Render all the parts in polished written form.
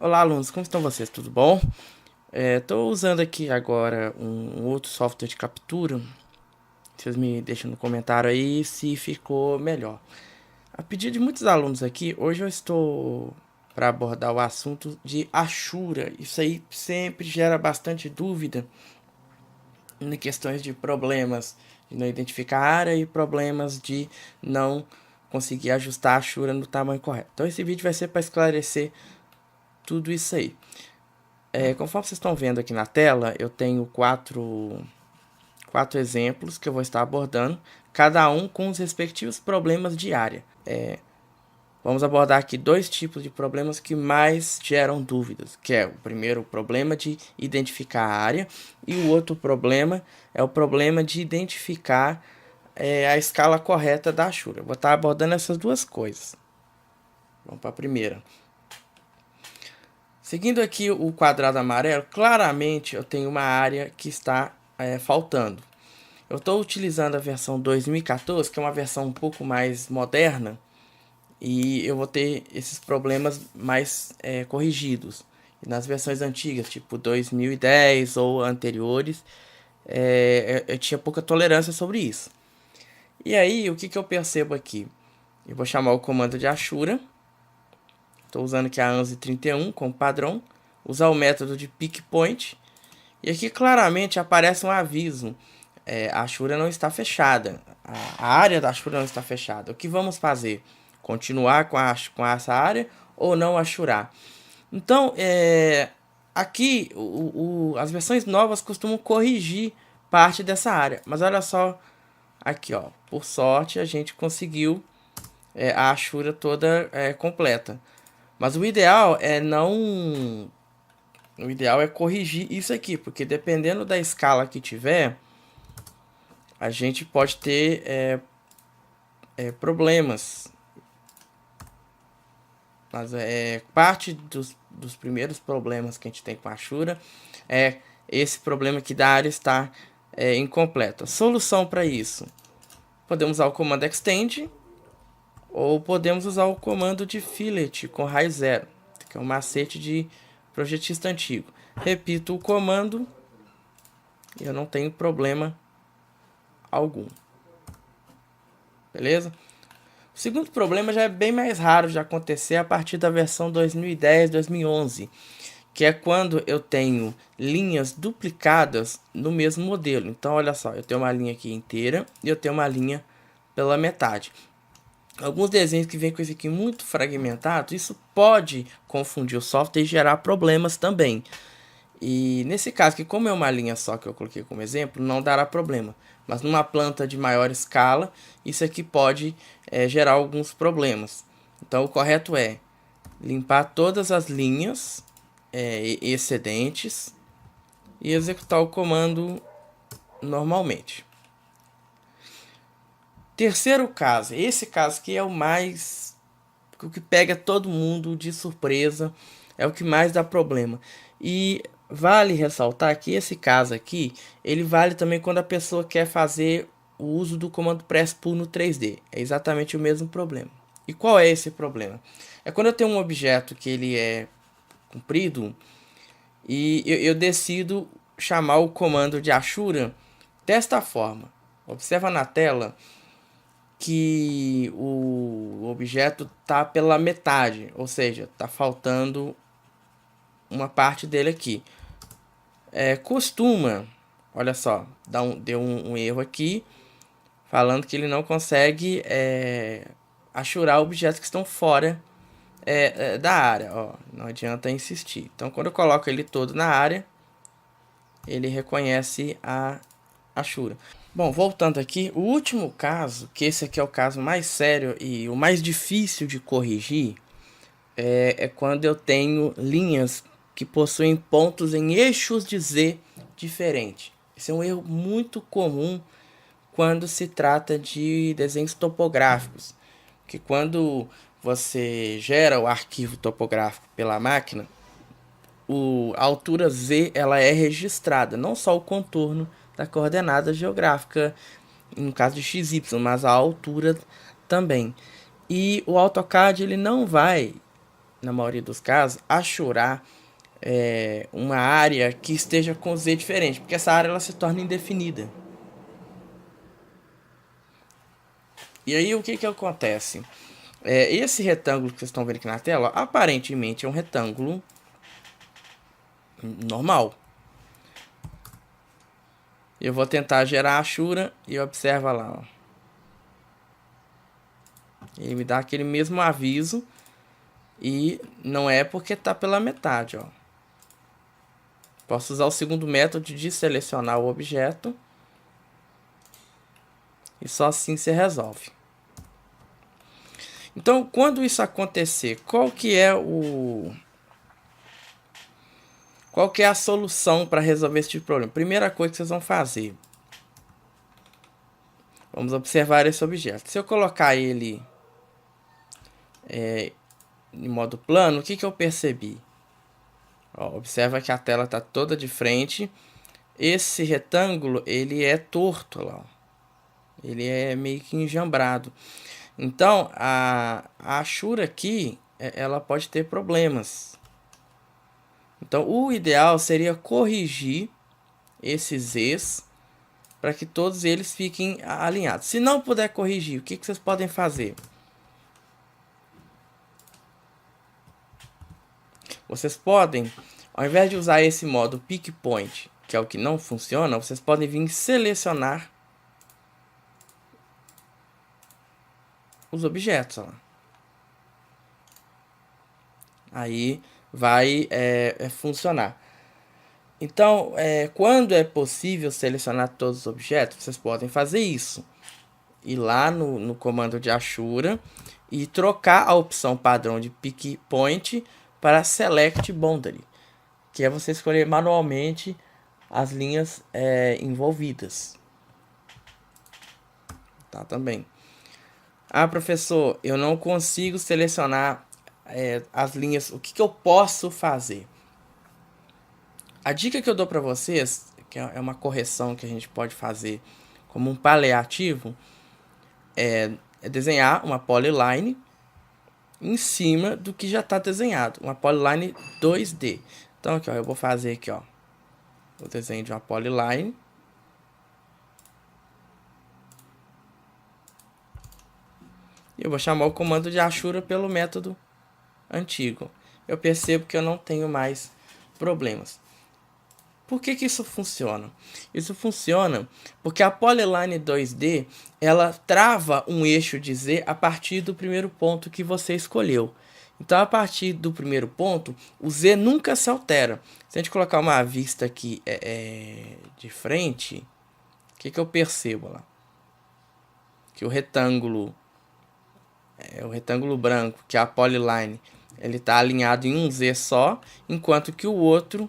Olá, alunos, como estão vocês? Tudo bom? Estou usando aqui agora um outro software de captura. Vocês me deixam no comentário aí se ficou melhor. A pedido de muitos alunos aqui, hoje eu estou para abordar o assunto de Ashura. Isso aí sempre gera bastante dúvida em questões de problemas de não identificar a área e problemas de não conseguir ajustar a Ashura no tamanho correto. Então esse vídeo vai ser para esclarecer tudo isso aí. Conforme vocês estão vendo aqui na tela, eu tenho quatro exemplos que eu vou estar abordando, cada um com os respectivos problemas de área. Vamos abordar aqui dois tipos de problemas que mais geram dúvidas, que é o primeiro, o problema de identificar a área, e o outro problema é o problema de identificar a escala correta da Ashura. Eu vou estar abordando essas duas coisas. Vamos para a primeira. Seguindo aqui o quadrado amarelo, claramente eu tenho uma área que está faltando. Eu estou utilizando a versão 2014, que é uma versão um pouco mais moderna, e eu vou ter esses problemas mais corrigidos. E nas versões antigas, tipo 2010 ou anteriores, eu tinha pouca tolerância sobre isso. E aí, o que eu percebo aqui? Eu vou chamar o comando de Ashura. Estou usando aqui a ANSI 31 como padrão. Usar o método de pick point. E aqui claramente aparece um aviso. A Ashura não está fechada. A área da Ashura não está fechada. O que vamos fazer? Continuar com essa área ou não ashurar? Então, aqui as versões novas costumam corrigir parte dessa área. Mas olha só aqui, ó. Por sorte, a gente conseguiu a Ashura toda completa. Mas o ideal é não. O ideal é corrigir isso aqui, porque dependendo da escala que tiver, a gente pode ter problemas. Mas parte dos primeiros problemas que a gente tem com a Ashura é esse problema aqui da área estar incompleta. Solução para isso: podemos usar o comando extend ou podemos usar o comando de fillet com raiz zero, que é um macete de projetista antigo. Repito o comando e eu não tenho problema algum. Beleza? O segundo problema já é bem mais raro de acontecer a partir da versão 2010, 2011, que é quando eu tenho linhas duplicadas no mesmo modelo. Então, olha só, eu tenho uma linha aqui inteira e eu tenho uma linha pela metade. Alguns desenhos que vêm com esse aqui muito fragmentado, isso pode confundir o software e gerar problemas também. E nesse caso, que como é uma linha só que eu coloquei como exemplo, não dará problema. Mas numa planta de maior escala, isso aqui pode gerar alguns problemas. Então o correto é limpar todas as linhas excedentes e executar o comando normalmente. Terceiro caso, esse caso aqui é o que pega todo mundo de surpresa, é o que mais dá problema. E vale ressaltar que esse caso aqui, ele vale também quando a pessoa quer fazer o uso do comando press pull no 3D. É exatamente o mesmo problema. E qual é esse problema? É quando eu tenho um objeto que ele é comprido e eu decido chamar o comando de Ashura desta forma. Observa na tela que o objeto está pela metade, ou seja, está faltando uma parte dele aqui. Costuma, olha só, deu um erro aqui, falando que ele não consegue achurar objetos que estão fora da área. Ó, não adianta insistir. Então, quando eu coloco ele todo na área, ele reconhece a Ashura. Bom, voltando aqui, o último caso, que esse aqui é o caso mais sério e o mais difícil de corrigir, é quando eu tenho linhas que possuem pontos em eixos de Z diferente. Esse é um erro muito comum quando se trata de desenhos topográficos, que quando você gera o arquivo topográfico pela máquina, a altura Z ela é registrada, não só o contorno da coordenada geográfica, no caso de XY, mas a altura também. E o AutoCAD ele não vai na maioria dos casos, achurar uma área que esteja com Z diferente, porque essa área ela se torna indefinida. E aí o que que acontece? Esse retângulo que vocês estão vendo aqui na tela, aparentemente é um retângulo normal. Eu vou tentar gerar a achura e observa lá, ó. Ele me dá aquele mesmo aviso e não é porque tá pela metade, ó. Posso usar o segundo método de selecionar o objeto e só assim se resolve. Então, quando isso acontecer, qual que é a solução para resolver esse tipo de problema? Primeira coisa que vocês vão fazer, vamos observar esse objeto. Se eu colocar ele em modo plano, o que que eu percebi? Ó, observa que a tela está toda de frente. Esse retângulo, ele é torto lá, ó. Ele é meio que enjambrado. Então, a achura aqui, ela pode ter problemas. Então, o ideal seria corrigir esses Z's para que todos eles fiquem alinhados. Se não puder corrigir, o que vocês podem fazer? Vocês podem, ao invés de usar esse modo pick point, que é o que não funciona, vocês podem vir selecionar os objetos. Ó. Aí vai funcionar. Então, quando é possível selecionar todos os objetos, vocês podem fazer isso. Ir lá no comando de Ashura e trocar a opção padrão de Pick Point para Select Boundary, que é você escolher manualmente as linhas envolvidas. Tá, também. Ah, professor, eu não consigo selecionar as linhas. O que eu posso fazer? A dica que eu dou para vocês, que é uma correção que a gente pode fazer como um paliativo, é desenhar uma polyline em cima do que já está desenhado, uma polyline 2D. Então aqui, ó, eu vou fazer aqui, ó, o desenho de uma polyline. E eu vou chamar o comando de Ashura pelo método antigo. Eu percebo que eu não tenho mais problemas. Por que isso funciona? Isso funciona porque a polyline 2D, ela trava um eixo de Z a partir do primeiro ponto que você escolheu. Então, a partir do primeiro ponto, o Z nunca se altera. Se a gente colocar uma vista aqui de frente, o que eu percebo lá? Que o retângulo branco, que é a polyline, ele está alinhado em um Z só, enquanto que o outro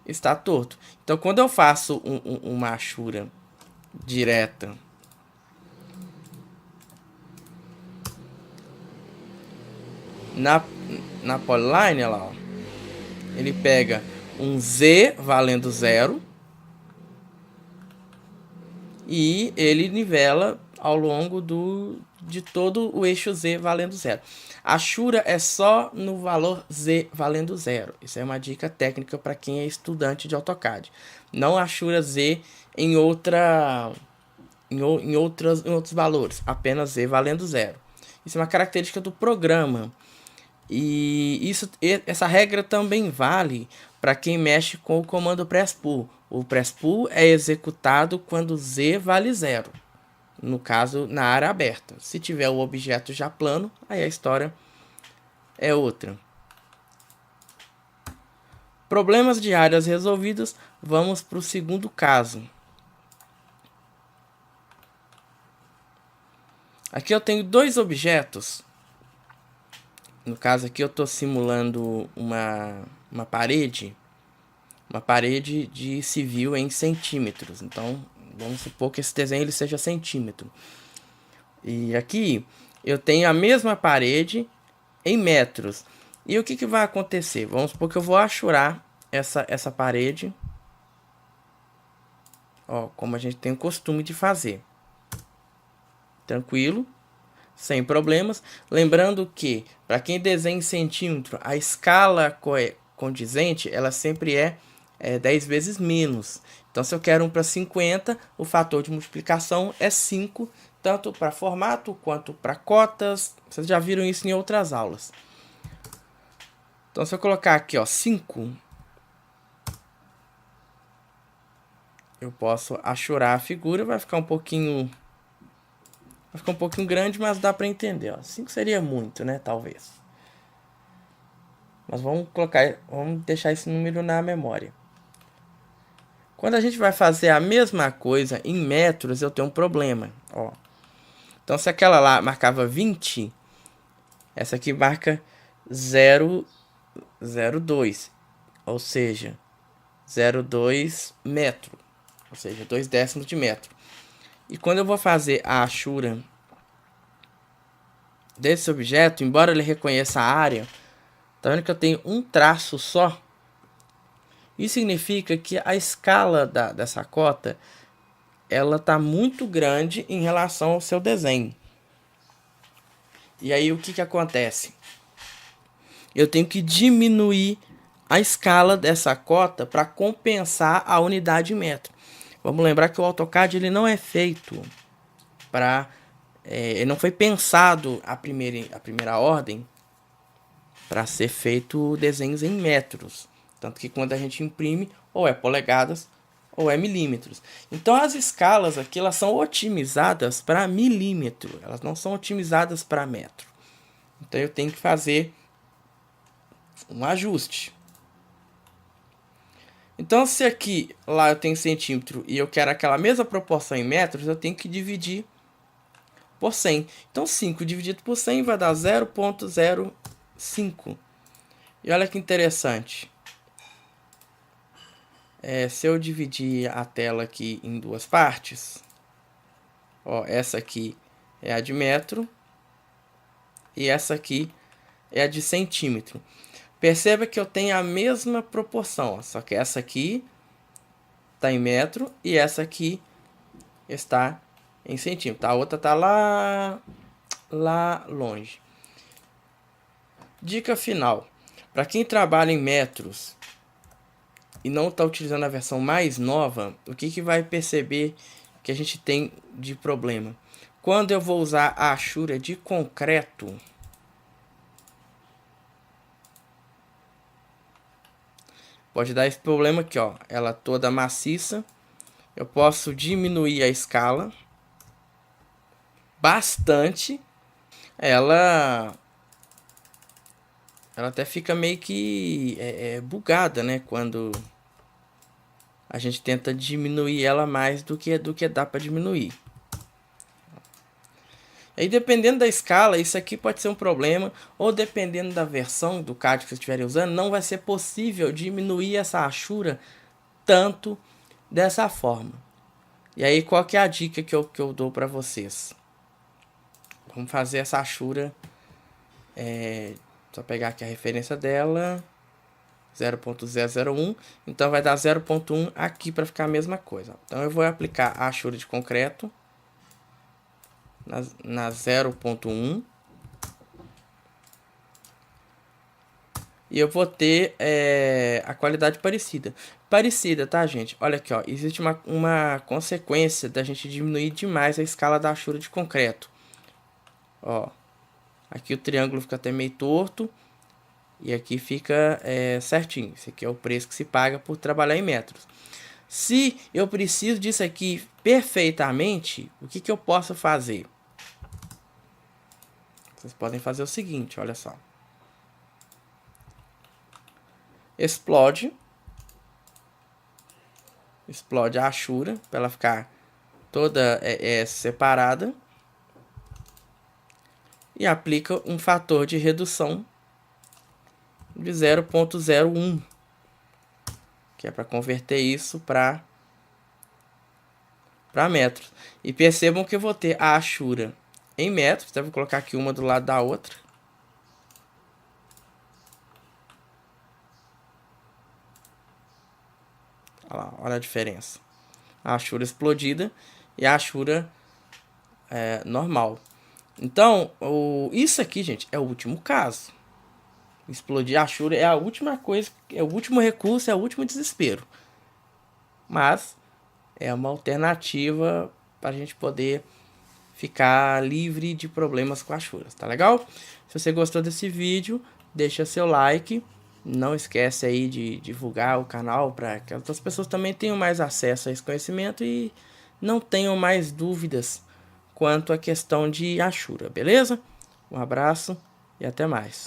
está torto. Então, quando eu faço uma achura direta na polyline, olha lá, ó, ele pega um Z valendo 0 e ele nivela ao longo de todo o eixo Z valendo 0. A achura é só no valor Z valendo 0. Isso é uma dica técnica para quem é estudante de AutoCAD. Não achura Z em outros valores, apenas Z valendo 0. Isso é uma característica do programa. E essa regra também vale para quem mexe com o comando press-pull. O press-pull é executado quando Z vale 0. No caso, na área aberta. Se tiver o objeto já plano, aí a história é outra. Problemas de áreas resolvidos. Vamos para o segundo caso. Aqui eu tenho dois objetos. No caso aqui eu estou simulando uma parede de civil em centímetros. Então, vamos supor que esse desenho ele seja centímetro. E aqui eu tenho a mesma parede em metros. E o que vai acontecer? Vamos supor que eu vou achurar essa parede. Ó, como a gente tem o costume de fazer. Tranquilo. sem problemas. Lembrando que, para quem desenha em centímetro, a escala condizente, ela sempre é 10 vezes menos. Então, se eu quero 1 para 50, o fator de multiplicação é 5, tanto para formato quanto para cotas. Vocês já viram isso em outras aulas. Então, se eu colocar aqui, ó, 5, eu posso achurar a figura, vai ficar um pouquinho grande, mas dá para entender, ó. 5 seria muito, né, talvez. Mas vamos deixar esse número na memória. Quando a gente vai fazer a mesma coisa em metros, eu tenho um problema, ó. Então, se aquela lá marcava 20, essa aqui marca 0,02, ou seja, 0,2 metro, ou seja, 2 décimos de metro. E quando eu vou fazer a achura desse objeto, embora ele reconheça a área, tá vendo que eu tenho um traço só? Isso significa que a escala dessa cota, ela tá muito grande em relação ao seu desenho. E aí o que acontece? Eu tenho que diminuir a escala dessa cota para compensar a unidade em metro. Vamos lembrar que o AutoCAD ele não é feito para... ele não foi pensado a primeira ordem para ser feito desenhos em metros. Tanto que quando a gente imprime, ou é polegadas ou é milímetros. Então as escalas aqui elas são otimizadas para milímetro, elas não são otimizadas para metro. Então eu tenho que fazer um ajuste. Então se aqui lá eu tenho centímetro e eu quero aquela mesma proporção em metros, eu tenho que dividir por 100. Então 5 dividido por 100 vai dar 0,05. E olha que interessante. Se eu dividir a tela aqui em duas partes, ó, essa aqui é a de metro e essa aqui é a de centímetro. Perceba que eu tenho a mesma proporção, ó, só que essa aqui está em metro e essa aqui está em centímetro. A outra está lá longe. Dica final: para quem trabalha em metros e não está utilizando a versão mais nova, o que vai perceber que a gente tem de problema? Quando eu vou usar a achura de concreto, pode dar esse problema aqui, ó, ela toda maciça. Eu posso diminuir a escala bastante. Ela até fica meio que bugada, né? Quando a gente tenta diminuir ela mais do que dá para diminuir. Aí dependendo da escala, isso aqui pode ser um problema, ou dependendo da versão do CAD que vocês estiverem usando, não vai ser possível diminuir essa achura tanto dessa forma. E aí qual que é a dica que eu dou para vocês? Vamos fazer essa achura, só pegar aqui a referência dela, 0.001, então vai dar 0.1 aqui para ficar a mesma coisa. Então eu vou aplicar a achura de concreto na 0.1 e eu vou ter a qualidade parecida, tá, gente? Olha aqui, ó, existe uma consequência da gente diminuir demais a escala da achura de concreto. Ó, aqui o triângulo fica até meio torto e aqui fica certinho. Esse aqui é o preço que se paga por trabalhar em metros. Se eu preciso disso aqui perfeitamente, o que eu posso fazer? Vocês podem fazer o seguinte, olha só. Explode a achura para ela ficar toda separada e aplica um fator de redução de 0.01, que é para converter isso para metros. E percebam que eu vou ter a achura em metros, então eu vou colocar aqui uma do lado da outra. Olha a diferença. A achura explodida e a achura normal. Então, isso aqui, gente, é o último caso. Explodir a Ashura é a última coisa, é o último recurso, é o último desespero. Mas é uma alternativa para a gente poder ficar livre de problemas com Ashuras, tá legal? Se você gostou desse vídeo, deixa seu like. Não esquece aí de divulgar o canal para que outras pessoas também tenham mais acesso a esse conhecimento e não tenham mais dúvidas quanto à questão de Ashura, beleza? Um abraço e até mais.